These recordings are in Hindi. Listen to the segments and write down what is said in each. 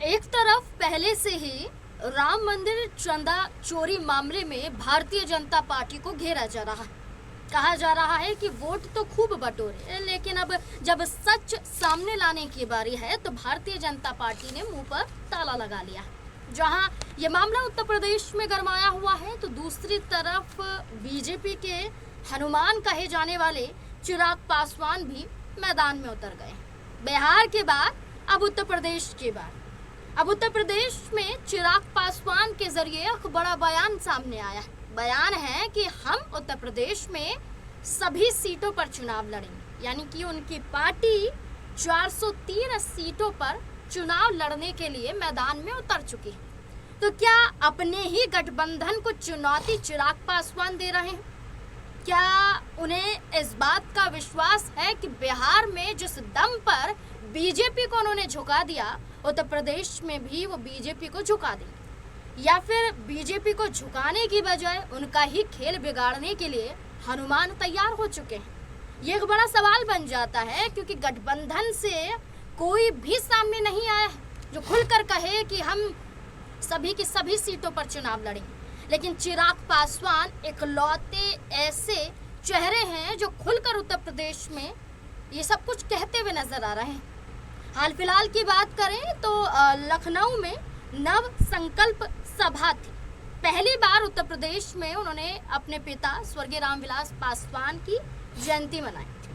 एक तरफ पहले से ही राम मंदिर चंदा चोरी मामले में भारतीय जनता पार्टी को घेरा जा रहा है। कहा जा रहा है कि वोट तो खूब बटोरे, लेकिन अब जब सच सामने लाने की बारी है तो भारतीय जनता पार्टी ने मुंह पर ताला लगा लिया। जहां ये मामला उत्तर प्रदेश में गरमाया हुआ है तो दूसरी तरफ बीजेपी के हनुमान कहे जाने वाले चिराग पासवान भी मैदान में उतर गए। बिहार के बाद अब उत्तर प्रदेश की बात। अब उत्तर प्रदेश में चिराग पासवान के जरिए एक बड़ा बयान सामने आया है। बयान है कि हम उत्तर प्रदेश में सभी सीटों पर चुनाव लड़ेंगे, यानी कि उनकी पार्टी 403 सीटों पर चुनाव लड़ने के लिए मैदान में उतर चुकी है। तो क्या अपने ही गठबंधन को चुनौती चिराग पासवान दे रहे हैं? क्या उन्हें इस बात का विश्वास है कि बिहार में जिस दम पर बीजेपी को उन्होंने झुका दिया, उत्तर प्रदेश में भी वो बीजेपी को झुका देंगे? या फिर बीजेपी को झुकाने की बजाय उनका ही खेल बिगाड़ने के लिए हनुमान तैयार हो चुके हैं? ये एक बड़ा सवाल बन जाता है, क्योंकि गठबंधन से कोई भी सामने नहीं आया है जो खुलकर कहे कि हम सभी की सभी सीटों पर चुनाव लड़ेंगे। लेकिन चिराग पासवान इकलौते ऐसे चेहरे हैं जो खुलकर उत्तर प्रदेश में ये सब कुछ कहते हुए नजर आ रहे हैं। हाल फिलहाल की बात करें तो लखनऊ में नव संकल्प सभा थी। पहली बार उत्तर प्रदेश में उन्होंने अपने पिता स्वर्गीय रामविलास पासवान की जयंती मनाई थी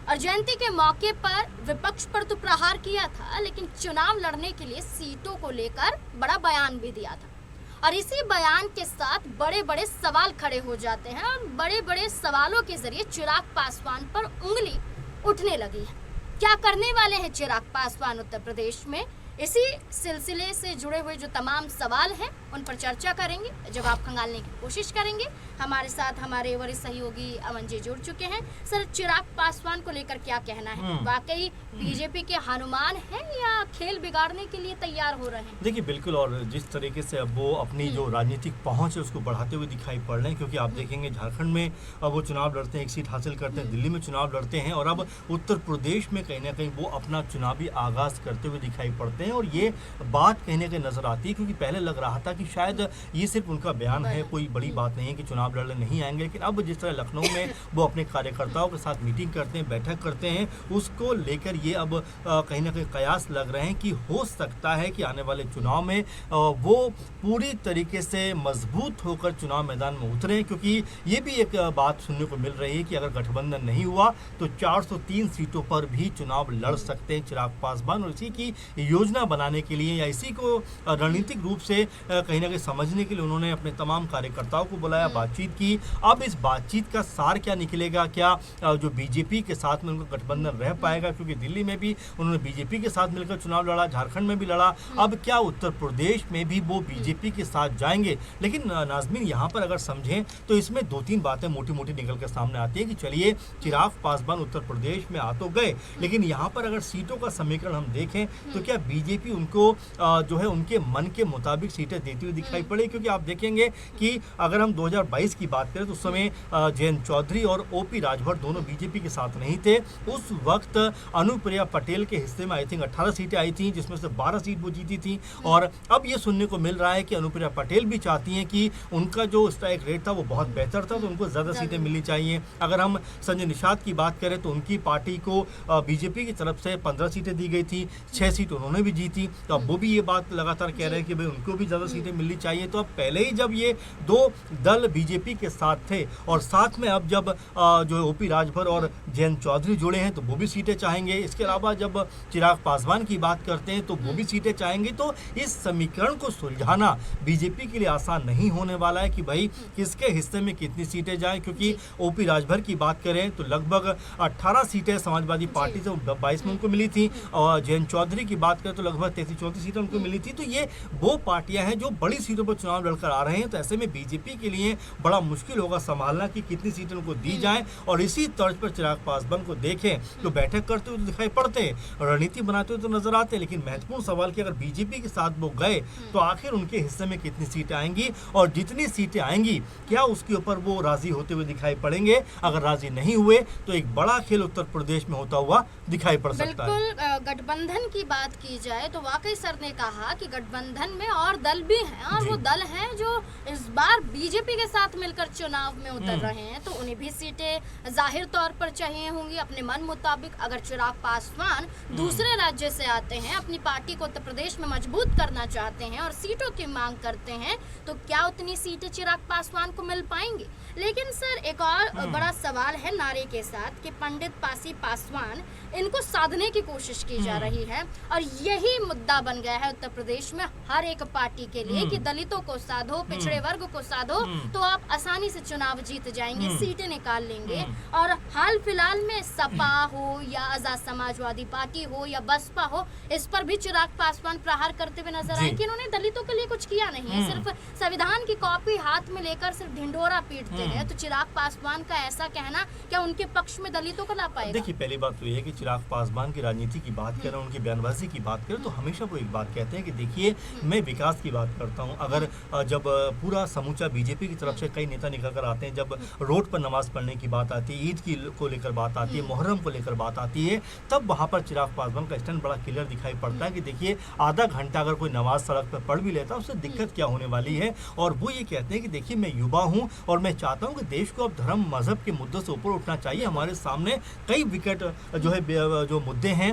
और जयंती के मौके पर विपक्ष पर तो प्रहार किया था, लेकिन चुनाव लड़ने के लिए सीटों को लेकर बड़ा बयान भी दिया था। और इसी बयान के साथ बड़े बड़े सवाल खड़े हो जाते हैं और बड़े बड़े सवालों के जरिए चिराग पासवान पर उंगली उठने लगी है। क्या करने वाले हैं चिराग पासवान उत्तर प्रदेश में? इसी सिलसिले से जुड़े हुए जो तमाम सवाल हैं उन पर चर्चा करेंगे, जवाब खंगालने की कोशिश करेंगे। हमारे साथ हमारे वरिष्ठ सहयोगी अमन जी जुड़ चुके हैं। सर, चिराग पासवान को लेकर क्या कहना है? वाकई बीजेपी के हनुमान हैं या खेल बिगाड़ने के लिए तैयार हो रहे हैं? देखिए, बिल्कुल। और जिस तरीके से अब वो अपनी जो राजनीतिक पहुंच है उसको बढ़ाते हुए दिखाई पड़ रहे हैं, क्योंकि आप देखेंगे झारखंड में अब वो चुनाव लड़ते हैं, एक सीट हासिल करते हैं, दिल्ली में चुनाव लड़ते हैं और अब उत्तर प्रदेश में कहीं ना कहीं वो अपना चुनावी आगाज करते हुए दिखाई पड़ते हैं। और ये बात कहीं ना कहीं नजर आती है, क्योंकि पहले लग रहा था कि शायद ये सिर्फ उनका बयान है, कोई बड़ी बात नहीं है कि चुनाव लड़ने नहीं आएंगे। लेकिन अब जिस तरह लखनऊ में वो अपने कार्यकर्ताओं के साथ मीटिंग करते हैं, बैठक करते हैं, उसको लेकर ये अब कहीं ना कहीं कयास लग रहे हैं कि हो सकता है कि आने वाले चुनाव में वो पूरी तरीके से मजबूत होकर चुनाव मैदान में उतरें। क्योंकि ये भी एक बात सुनने को मिल रही है कि अगर गठबंधन नहीं हुआ तो 403 सीटों पर भी चुनाव लड़ सकते हैं चिराग पासवान। और इसी की योजना बनाने के लिए या इसी को रणनीतिक रूप से कहीं ना कहीं समझने के लिए उन्होंने अपने तमाम कार्यकर्ताओं को बुलाया, बातचीत की। अब इस बातचीत का सार क्या निकलेगा? क्या जो बीजेपी के साथ में उनका गठबंधन रह पाएगा? क्योंकि दिल्ली में भी उन्होंने बीजेपी के साथ मिलकर चुनाव लड़ा, झारखंड में भी लड़ा, अब क्या उत्तर प्रदेश में भी वो बीजेपी के साथ जाएंगे? लेकिन नाज़मीन, यहाँ पर अगर समझें तो इसमें दो तीन बातें मोटी मोटी निकल कर सामने आती है कि चलिए चिराग पासवान उत्तर प्रदेश में आ तो गए, लेकिन यहाँ पर अगर सीटों का समीकरण हम देखें तो क्या बीजेपी उनको जो है उनके मन के मुताबिक सीटें देती हुई दिखाई पड़े? क्योंकि आप देखेंगे कि अगर हम 2022 की बात करें तो उस समय जयंत चौधरी और ओपी राजभर दोनों बीजेपी के साथ नहीं थे। उस वक्त अनुप्रिया पटेल के हिस्से में आई थिंक 18 सीटें आई थी, जिसमें से 12 सीट वो जीती थी। और अब ये सुनने को मिल रहा है कि अनुप्रिया पटेल भी चाहती हैं कि उनका जो स्ट्राइक रेट था वो बहुत बेहतर था, तो उनको ज़्यादा सीटें मिलनी चाहिए। अगर हम संजय निषाद की बात करें तो उनकी पार्टी को बीजेपी की तरफ से 15 सीटें दी गई थी, 6 सीट उन्होंने भी जीती। तो अब वो भी ये बात लगातार कह रहे हैं कि भाई उनको भी ज़्यादा सीटें मिलनी चाहिए। तो अब पहले ही जब ये दो दल बीजेपी के साथ थे और साथ में अब जब जो ओपी राजभर और जयंत चौधरी जुड़े हैं तो वो भी सीटें चाहेंगे। इसके अलावा जब चिराग पासवान की बात करते हैं तो वो भी सीटें चाहेंगे। तो इस समीकरण को सुलझाना बीजेपी के लिए आसान नहीं होने वाला है कि भाई किसके हिस्से में कितनी सीटें जाएं, क्योंकि ओपी राजभर की बात करें तो लगभग 18 सीटें समाजवादी पार्टी से 22 में उनको मिली थी और जयंत चौधरी की बात करें तो लगभग 33-34 सीटें उनको मिली थी। तो ये वो पार्टियां हैं जो बड़ी सीटों पर चुनाव लड़कर आ रहे हैं। तो ऐसे में बीजेपी के लिए बड़ा मुश्किल होगा संभालना कि कितनी सीटें उनको दी जाएं। और इसी तर्ज पर चिराग पासवान को देखें तो बैठक करते हुए तो दिखाई पड़ते हैं, रणनीति बनाते हुए तो नजर आते हैं, लेकिन महत्वपूर्ण सवाल कि अगर बीजेपी के साथ वो गए तो आखिर उनके हिस्से में कितनी सीटें आएंगी और जितनी सीटें आएंगी क्या उसके ऊपर वो राजी होते हुए दिखाई पड़ेंगे? अगर राजी नहीं हुए तो एक बड़ा खेल उत्तर प्रदेश में होता हुआ दिखाई पड़ सकता है। बिल्कुल, गठबंधन की बात की जाए तो वाकई सर ने कहा कि गठबंधन में और दल भी हैं और जी। वो दल हैं जो इस बार बीजेपी के साथ मिलकर चुनाव में उतर रहे हैं, तो उन्हें भी सीटें जाहिर तौर पर चाहिए होंगी अपने मन मुताबिक। अगर चिराग पासवान दूसरे राज्य से आते हैं, अपनी पार्टी को उत्तर प्रदेश में मजबूत करना चाहते हैं और सीटों की मांग करते हैं, तो क्या उतनी सीटें चिराग पासवान को मिल पाएंगी? लेकिन सर एक और बड़ा सवाल है नारे के साथ कि पंडित पासी पासवान इनको साधने की कोशिश की जा रही है और यही मुद्दा बन गया है उत्तर प्रदेश में हर एक पार्टी के लिए कि दलितों को साधो, पिछड़े वर्ग को साधो, तो आप आसानी से चुनाव जीत जाएंगे, सीटें निकाल लेंगे। और हाल फिलहाल में सपा हो या आजाद समाजवादी पार्टी हो या बसपा हो, इस पर भी चिराग पासवान प्रहार करते हुए नजर आए कि इन्होंने दलितों के लिए कुछ किया नहीं है, सिर्फ संविधान की कॉपी हाथ में लेकर सिर्फ ढिंढोरा पीटते हैं। तो चिराग पासवान का ऐसा कहना क्या उनके पक्ष में दलितों को ला पाएगा? देखिए, पहली बात तो ये है कि चिराग पासवान की राजनीति की बात करें, उनकी बयानबाजी की बात करें, तो हमेशा वो एक बात कहते हैं कि देखिए मैं विकास की बात करता हूँ। अगर जब पूरा समूचा बीजेपी की तरफ से कई नेता निकल कर आते हैं, जब रोड पर नमाज पढ़ने की बात आती है, ईद की को लेकर बात आती है, मुहर्रम को लेकर बात आती है, तब वहाँ पर चिराग पासवान का स्टैंड बड़ा क्लियर दिखाई पड़ता है कि देखिए आधा घंटा अगर कोई नमाज सड़क पर पढ़ भी लेता है उससे दिक्कत क्या होने वाली है। और वो ये कहते हैं कि देखिए मैं युवा हूँ और मैं चाहता हूँ कि देश को अब धर्म मजहब के मुद्दों से ऊपर उठना चाहिए। हमारे सामने कई विकेट जो है जो मुद्दे हैं,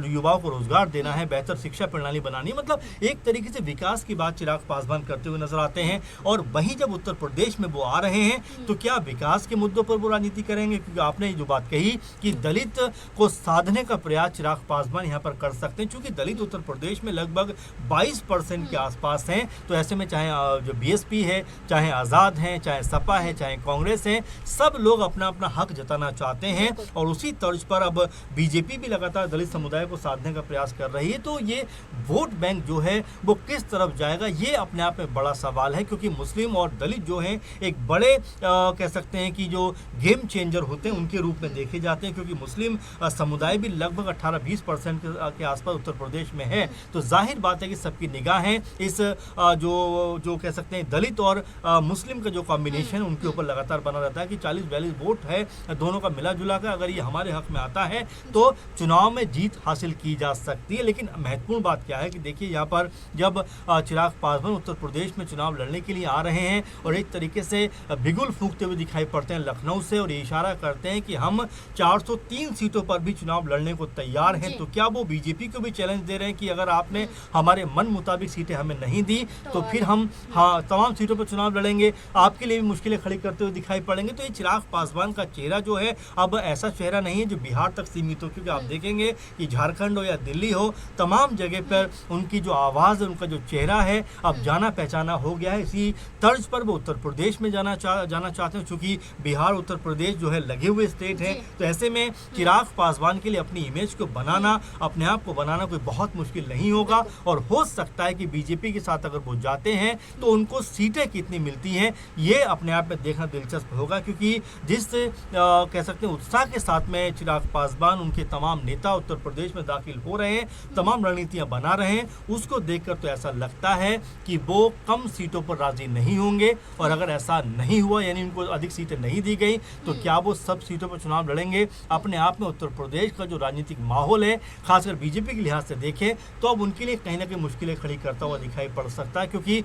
युवाओं को रोजगार देना है, बेहतर शिक्षा प्रणाली बनानी, मतलब एक तरीके से विकास की बात चिराग पासवान करते हुए नजर आते हैं। और वहीं जब उत्तर प्रदेश में वो आ रहे हैं तो क्या विकास के मुद्दों पर वो राजनीति करेंगे? क्योंकि आपने जो बात कही कि दलित को साधने का प्रयास चिराग पासवान यहाँ पर कर सकते हैं, क्योंकि दलित उत्तर प्रदेश में लगभग 22% के आसपास हैं। तो ऐसे में चाहे जो बीएसपी है, चाहे आज़ाद हैं, चाहे सपा है, चाहे कांग्रेस है, सब लोग अपना अपना हक जताना चाहते हैं और उसी तर्ज पर अब बीजेपी भी लगातार दलित समुदाय को साधने का प्रयास कर रही है। तो ये वोट बैंक जो है वो किस तरफ जाएगा, ये अपने आप में बड़ा सवाल है, क्योंकि मुस्लिम और दलित जो हैं एक बड़े कह सकते हैं कि जो गेम चेंजर होते हैं उनके रूप में देखे जाते हैं, क्योंकि मुस्लिम समुदाय भी लगभग 18-20% के आसपास उत्तर प्रदेश में है। तो जाहिर बात है कि सबकी निगाहें इस जो कह सकते हैं दलित और मुस्लिम का जो कॉम्बिनेशन उनके ऊपर लगातार बना रहता है कि 40-42 वोट है दोनों का मिला जुला कर, अगर ये हमारे हक में आता है तो चुनाव में जीत हासिल की जा सकती है। लेकिन महत्वपूर्ण बात क्या है कि देखिए यहाँ पर जब चिराग पासवान उत्तर प्रदेश में चुनाव लड़ने के लिए आ रहे हैं और एक तरीके से बिगुल फूंकते हुए दिखाई पड़ते हैं लखनऊ से और ये इशारा करते हैं कि हम 403 सीटों पर भी चुनाव लड़ने को तैयार हैं, तो क्या वो बीजेपी को भी चैलेंज दे रहे हैं कि अगर आपने हमारे मन मुताबिक सीटें हमें नहीं दी तो फिर हम तमाम सीटों पर चुनाव लड़ेंगे, आपके लिए भी मुश्किलें खड़ी करते हुए दिखाई पड़ेंगे। तो ये चिराग पासवान का चेहरा जो है अब ऐसा चेहरा नहीं है जो बिहार तक सीमित हो, क्योंकि आप देखेंगे कि झारखंड हो या दिल्ली हो, तमाम जगह पर उनकी जो आवाज़ है, उनका जो चेहरा है अब जाना पहचाना हो गया है। इसी तर्ज पर वो उत्तर प्रदेश में जाना चाहते हैं, चूँकि बिहार उत्तर प्रदेश जो है लगे हुए स्टेट हैं। तो ऐसे में चिराग पासवान के लिए अपनी इमेज को बनाना, अपने आप को बनाना कोई बहुत मुश्किल नहीं होगा और हो सकता है कि बीजेपी के साथ अगर वो जाते हैं तो उनको सीटें कितनी मिलती हैं ये अपने आप में देखना दिलचस्प होगा, क्योंकि जिस कह सकते हैं उत्साह के साथ में चिराग पासवान, उनके तमाम नेता उत्तर प्रदेश में दाखिल हो रहे हैं, तमाम रणनीतियां बना रहे हैं, उसको देखकर तो ऐसा लगता है कि वो कम सीटों पर राजी नहीं होंगे। और अगर ऐसा नहीं हुआ, यानी उनको अधिक सीटें नहीं दी गई, तो क्या वो सब सीटों पर चुनाव लड़ेंगे? अपने आप में उत्तर प्रदेश का जो राजनीतिक माहौल है, खासकर बीजेपी के लिहाज से देखें तो अब उनके लिए कहीं ना कहीं मुश्किलें खड़ी करता हुआ दिखाई पड़ सकता है, क्योंकि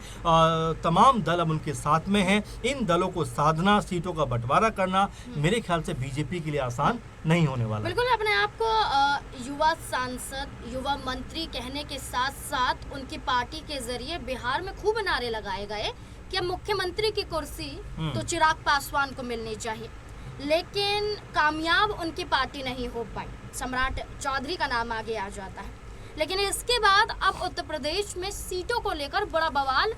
तमाम दल अब उनके साथ में हैं। इन दलों को साधना, सीटों का बंटवारा करना मेरे ख्याल से बीजेपी के लिए आसान नहीं होने वाला। बिल्कुल, अपने आप को युवा सांसद, युवा मंत्री कहने के साथ साथ उनकी पार्टी के जरिए बिहार में खूब नारे लगाए गए कि मुख्यमंत्री की कुर्सी तो चिराग पासवान को मिलनी चाहिए, लेकिन कामयाब उनकी पार्टी नहीं हो पाई। सम्राट चौधरी का नाम आगे आ जाता है, लेकिन इसके बाद अब उत्तर प्रदेश में सीटों को लेकर बड़ा बवाल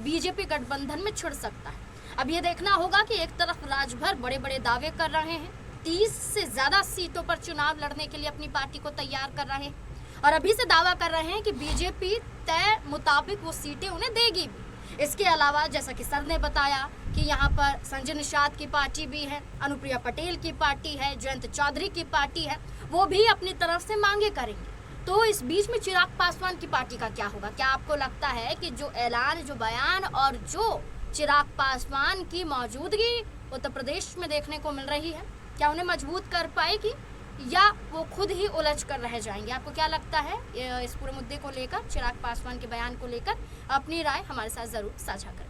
बीजेपी गठबंधन में छिड़ सकता है। अब ये देखना होगा कि एक तरफ राजभर बड़े बड़े दावे कर रहे हैं, 30 से ज़्यादा सीटों पर चुनाव लड़ने के लिए अपनी पार्टी को तैयार कर रहे हैं और अभी से दावा कर रहे हैं कि बीजेपी तय मुताबिक वो सीटें उन्हें देगी भी। इसके अलावा जैसा कि सर ने बताया कि यहाँ पर संजय निषाद की पार्टी भी है, अनुप्रिया पटेल की पार्टी है, जयंत चौधरी की पार्टी है, वो भी अपनी तरफ से मांगे करेंगे। तो इस बीच में चिराग पासवान की पार्टी का क्या होगा? क्या आपको लगता है कि जो ऐलान, जो बयान और जो चिराग पासवान की मौजूदगी उत्तर प्रदेश में देखने को मिल रही है, क्या उन्हें मजबूत कर पाएगी? या वो खुद ही उलझ कर रह जाएंगे? आपको क्या लगता है इस पूरे मुद्दे को लेकर, चिराग पासवान के बयान को लेकर? अपनी राय हमारे साथ ज़रूर साझा करें।